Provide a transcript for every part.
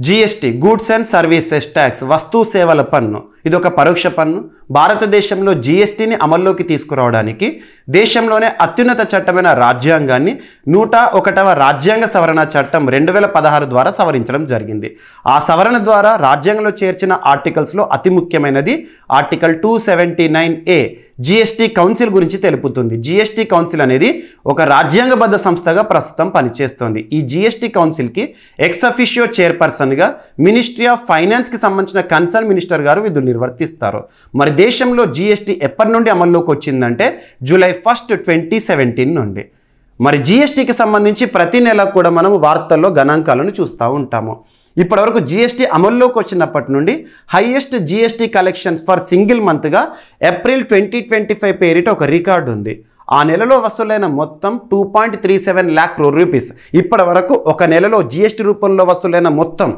GST goods and services tax వస్తు సేవల పన్ను ఇది ఒక పరోక్ష పన్ను. భారతదేశంలో జీఎస్టీని అమల్లోకి తీసుకురావడానికి దేశంలోనే అత్యున్నత చట్టమైన రాజ్యాంగాన్ని 101వ రాజ్యాంగ సవరణ చట్టం 2016 ద్వారా సవరించడం జరిగింది. ఆ సవరణ ద్వారా రాజ్యాంగంలో చేర్చిన ఆర్టికల్స్లో అతి ముఖ్యమైనది ఆర్టికల్ 279A జీఎస్టీ కౌన్సిల్ గురించి తెలుపుతుంది. జీఎస్టీ కౌన్సిల్ అనేది ఒక రాజ్యాంగబద్ధ సంస్థగా ప్రస్తుతం పనిచేస్తోంది. ఈ జీఎస్టీ కౌన్సిల్కి ఎక్స్ అఫిషియో చైర్పర్సన్గా మినిస్ట్రీ ఆఫ్ ఫైనాన్స్కి సంబంధించిన కన్సర్న్ మినిస్టర్ గారు విధులు నిర్వర్తిస్తారు. మరి దేశంలో జీఎస్టీ ఎప్పటి నుండి అమల్లోకి వచ్చిందంటే జూలై 1, 2017 నుండి. మరి జీఎస్టీకి సంబంధించి ప్రతి నెల కూడా మనం వార్తల్లో గణాంకాలను చూస్తూ ఉంటాము. ఇప్పటివరకు జీఎస్టీ అమల్లోకి వచ్చినప్పటి నుండి highest GST collections for single మంత్గా ఏప్రిల్ 2025 పేరిట ఒక రికార్డు ఉంది. ఆ నెలలో వసూలైన మొత్తం 2.37 lakh crore రూపీస్. ఇప్పటి వరకు ఒక నెలలో జీఎస్టీ రూపంలో వసూలైన మొత్తం.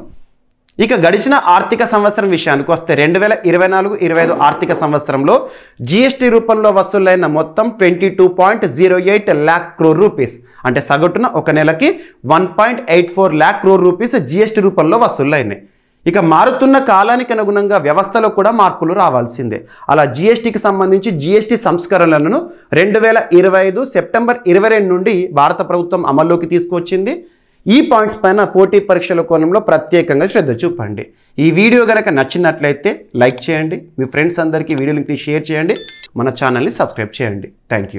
ఇక గడిచిన ఆర్థిక సంవత్సరం విషయానికి వస్తే 2024-25 ఆర్థిక సంవత్సరంలో జీఎస్టీ రూపంలో వసూలైన మొత్తం 22.08 lakh crore రూపీస్. అంటే సగటున ఒక నెలకి 1.84 lakh crore రూపీస్ జీఎస్టీ రూపంలో వసూలైనాయి. ఇక మారుతున్న కాలానికి అనుగుణంగా వ్యవస్థలో కూడా మార్పులు రావాల్సిందే. అలా జీఎస్టీకి సంబంధించి జీఎస్టీ సంస్కరణలను 2025 సెప్టెంబర్ 22 నుండి భారత ప్రభుత్వం అమల్లోకి తీసుకొచ్చింది. ఈ పాయింట్స్ పైన పోటీ పరీక్షల కోణంలో ప్రత్యేకంగా శ్రద్ధ చూపండి. ఈ వీడియో కనుక నచ్చినట్లయితే లైక్ చేయండి, మీ ఫ్రెండ్స్ అందరికీ వీడియో లింక్ని షేర్ చేయండి, మన ఛానల్ని సబ్స్క్రైబ్ చేయండి. Thank you.